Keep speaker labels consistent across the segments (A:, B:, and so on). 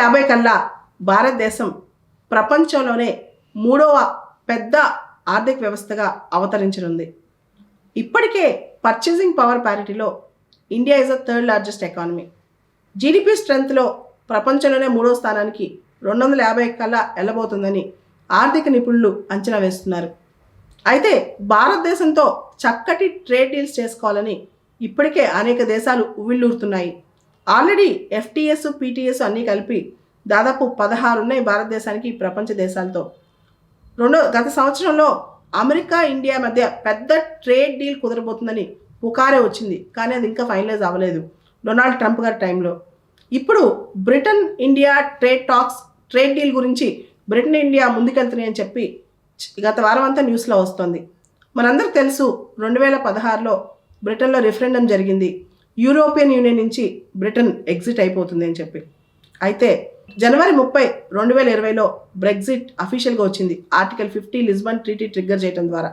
A: 2050 కల్లా భారతదేశం ప్రపంచంలోనే 3వ పెద్ద ఆర్థిక వ్యవస్థగా అవతరించనుంది. ఇప్పటికే పర్చేసింగ్ పవర్ ప్యారిటీలో India is the third largest economy. GDP స్ట్రెంత్లో ప్రపంచంలోనే 3వ స్థానానికి 2050 కల్లా వెళ్ళబోతుందని ఆర్థిక నిపుణులు అంచనా వేస్తున్నారు. అయితే భారతదేశంతో చక్కటి ట్రేడ్ డీల్స్ చేసుకోవాలని ఇప్పటికే అనేక దేశాలు ఉవ్విళ్ళూరుతున్నాయి. ఆల్రెడీ FTAs, PTAs అన్నీ కలిపి దాదాపు 16 ఉన్నాయి భారతదేశానికి ప్రపంచ దేశాలతో. గత సంవత్సరంలో అమెరికా, ఇండియా మధ్య పెద్ద ట్రేడ్ డీల్ కుదరబోతుందని పుకారే వచ్చింది, కానీ అది ఇంకా ఫైనలైజ్ అవ్వలేదు డొనాల్డ్ ట్రంప్ గారి టైంలో. ఇప్పుడు బ్రిటన్ ఇండియా ట్రేడ్ డీల్ గురించి బ్రిటన్ ఇండియా ముందుకెళ్తున్నాయని చెప్పి గత వారం అంతా న్యూస్లో వస్తుంది. మనందరికి తెలుసు 2016లో బ్రిటన్లో రిఫరెండం జరిగింది, యూరోపియన్ యూనియన్ నుంచి బ్రిటన్ ఎగ్జిట్ అయిపోతుంది అని చెప్పి. అయితే జనవరి 30, 2020లో బ్రెగ్జిట్ అఫీషియల్గా వచ్చింది. ఆర్టికల్ 50 లిస్బన్ ట్రీటీ ట్రిగ్గర్ చేయడం ద్వారా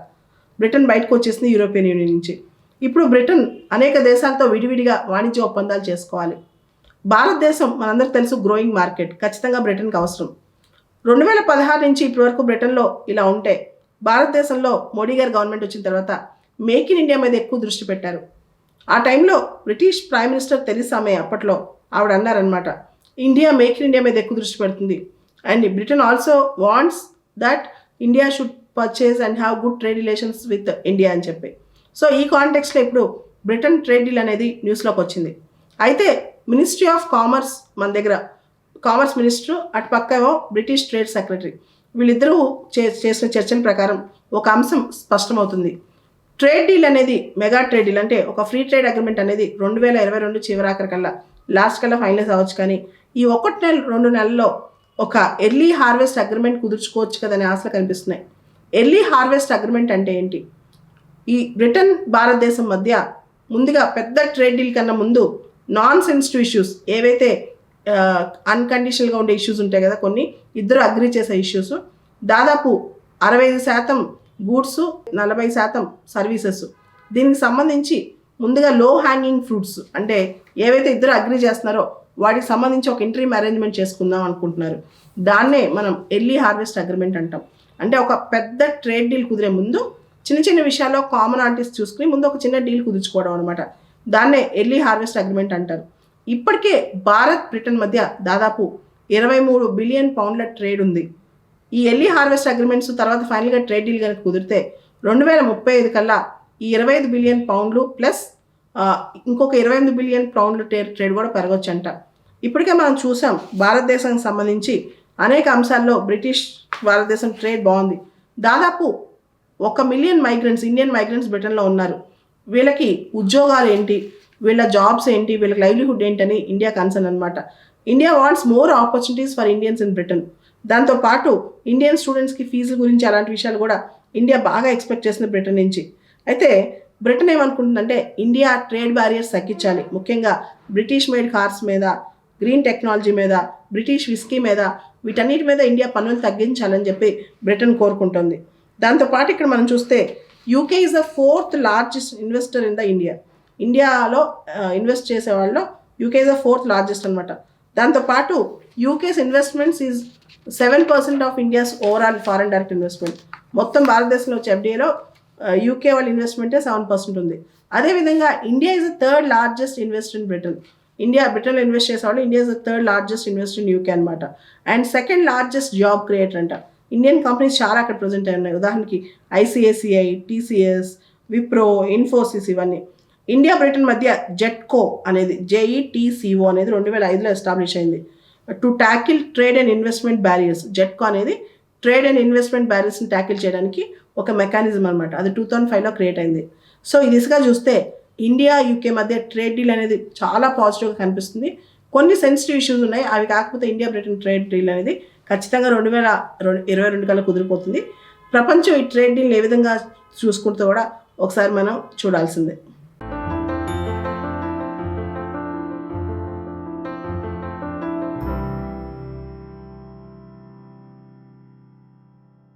A: బ్రిటన్ బయటకు వచ్చేసింది యూరోపియన్ యూనియన్ నుంచి. ఇప్పుడు బ్రిటన్ అనేక దేశాలతో విడివిడిగా వాణిజ్య ఒప్పందాలు చేసుకోవాలి. భారతదేశం మనందరికి తెలుసు గ్రోయింగ్ మార్కెట్, ఖచ్చితంగా బ్రిటన్కి అవసరం. 2016 నుంచి ఇప్పటి వరకు బ్రిటన్లో ఇలా ఉంటే భారతదేశంలో మోడీ గారి గవర్నమెంట్ వచ్చిన తర్వాత మేక్ ఇన్ ఇండియా మీద ఎక్కువ దృష్టి పెట్టారు. ఆ టైంలో బ్రిటిష్ ప్రైమ్ మినిస్టర్ తెరిసా మే అప్పట్లో ఆవిడ అన్నారనమాట, ఇండియా మేక్ ఇన్ ఇండియా మీద ఎక్కువ దృష్టి పెడుతుంది and Britain also wants that India should purchase and have good trade relations with India అని చెప్పి. సో ఈ కాంటెక్స్లో ఇప్పుడు బ్రిటన్ ట్రేడ్ డీల్ అనేది న్యూస్లోకి వచ్చింది. అయితే మినిస్ట్రీ ఆఫ్ కామర్స్ మన దగ్గర కామర్స్ మినిస్టర్, అటు పక్కేమో బ్రిటిష్ ట్రేడ్ సెక్రటరీ, వీళ్ళిద్దరూ చేసిన చర్చల ప్రకారం ఒక అంశం స్పష్టమవుతుంది. ట్రేడ్ డీల్ అనేది మెగా ట్రేడ్ డీల్ అంటే ఒక ఫ్రీ ట్రేడ్ అగ్రిమెంట్ అనేది 2022 చివరాఖరి కల్లా లాస్ట్ కల్లా ఫైనలైజ్ అవ్వచ్చు. కానీ ఈ 1-2 నెలల్లో ఒక ఎర్లీ హార్వెస్ట్ అగ్రిమెంట్ కుదుర్చుకోవచ్చు కదనే ఆశలు కనిపిస్తున్నాయి. ఎర్లీ హార్వెస్ట్ అగ్రిమెంట్ అంటే ఏంటి? ఈ బ్రిటన్ భారతదేశం మధ్య ముందుగా పెద్ద ట్రేడ్ డీల్ కన్నా ముందు నాన్ సెన్సిటివ్ ఇష్యూస్ ఏవైతే అన్కండిషనల్గా ఉండే ఇష్యూస్ ఉంటాయి కదా, కొన్ని ఇద్దరు అగ్రీ చేసే ఇష్యూస్, దాదాపు 65% గూడ్స్, 40% సర్వీసెస్. దీనికి సంబంధించి ముందుగా లో హ్యాంగింగ్ ఫ్రూట్స్ అంటే ఏవైతే ఇద్దరు అగ్రీ చేస్తున్నారో వాటికి సంబంధించి ఒక ఇంటరీమ్ అరేంజ్మెంట్ చేసుకుందాం అనుకుంటున్నారు. దాన్నే మనం ఎర్లీ హార్వెస్ట్ అగ్రిమెంట్ అంటాం. అంటే ఒక పెద్ద ట్రేడ్ డీల్ కుదిరే ముందు చిన్న చిన్న విషయాల్లో కామనాలిటీస్ చూసుకుని ముందు ఒక చిన్న డీల్ కుదుర్చుకోవడం అనమాట. దాన్నే ఎర్లీ హార్వెస్ట్ అగ్రిమెంట్ అంటారు. ఇప్పటికే భారత్, బ్రిటన్ మధ్య దాదాపు 23 బిలియన్ పౌండ్ల ట్రేడ్ ఉంది. ఈ ఎర్లీ హార్వెస్ట్ అగ్రిమెంట్స్ తర్వాత ఫైనల్గా ట్రేడ్ డీల్ కనుక కుదిరితే 2035 కల్లా ఈ 25 బిలియన్ పౌండ్లు ప్లస్ ఇంకొక 28 బిలియన్ పౌండ్ల ట్రేడ్ కూడా పెరగొచ్చు అంట. ఇప్పటికే మనం చూసాం భారతదేశానికి సంబంధించి అనేక అంశాల్లో బ్రిటిష్ భారతదేశం ట్రేడ్ బాగుంది. దాదాపు 1 మిలియన్ మైగ్రెంట్స్, ఇండియన్ మైగ్రెంట్స్ బ్రిటన్లో ఉన్నారు. వీళ్ళకి ఉద్యోగాలు ఏంటి, వీళ్ళ జాబ్స్ ఏంటి, వీళ్ళకి లైవ్లీహుడ్ ఏంటని ఇండియా కన్సర్న్ అనమాట. India wants more opportunities for Indians in Britain. దాంతోపాటు ఇండియన్ స్టూడెంట్స్కి ఫీజుల గురించి అలాంటి విషయాలు కూడా ఇండియా బాగా ఎక్స్పెక్ట్ చేస్తుంది బ్రిటన్ నుంచి. అయితే బ్రిటన్ ఏమనుకుంటుందంటే ఇండియా ట్రేడ్ బ్యారియర్స్ తగ్గించాలి, ముఖ్యంగా బ్రిటిష్ మేడ్ కార్స్ మీద, గ్రీన్ టెక్నాలజీ మీద, బ్రిటిష్ విస్కీ మీద, వీటన్నిటి మీద ఇండియా పన్నులు తగ్గించాలని చెప్పి బ్రిటన్ కోరుకుంటుంది. దాంతోపాటు ఇక్కడ మనం చూస్తే UK is the 4th largest investor in the ఇండియాలో ఇన్వెస్ట్ చేసే వాళ్ళు UK is the 4th largest అనమాట. దాంతోపాటు UK's investments is 7% of India's overall foreign direct investment. మొత్తం భారతదేశంలో వచ్చే FDIలో UK వాళ్ళ ఇన్వెస్ట్మెంటే 7% ఉంది. అదేవిధంగా India is the 3rd largest investor in Britain. బ్రిటన్లో ఇన్వెస్ట్ చేసేవాళ్ళు India is the 3rd largest investor in UK అనమాట. And 2nd largest job creator అంట. ఇండియన్ కంపెనీస్ చాలా అక్కడ ప్రజెంట్ అయి ఉన్నాయి. ఉదాహరణకి ICICI, TCS, విప్రో, ఇన్ఫోసిస్, ఇవన్నీ. ఇండియా బ్రిటన్ మధ్య జెట్కో అనేది JETCO అనేది 2005లో ఎస్టాబ్లిష్ అయింది. To tackle trade and investment barriers. JETCO అనేది ట్రేడ్ అండ్ ఇన్వెస్ట్మెంట్ బ్యారియర్స్ని ట్యాకిల్ చేయడానికి ఒక మెకానిజం అనమాట. అది 2005లో క్రియేట్ అయింది. సో ఈ దిశగా చూస్తే ఇండియా UK మధ్య ట్రేడ్ డీల్ అనేది చాలా పాజిటివ్గా కనిపిస్తుంది. కొన్ని సెన్సిటివ్ ఇష్యూస్ ఉన్నాయి, అవి కాకపోతే ఇండియా బ్రిటన్ ట్రేడ్ డీల్ అనేది ఖచ్చితంగా 2022 కల్లా కుదిరిపోతుంది. ప్రపంచం ఈ ట్రేడ్ డీల్ ఏ విధంగా చూసుకుంటూ కూడా ఒకసారి మనం చూడాల్సిందే.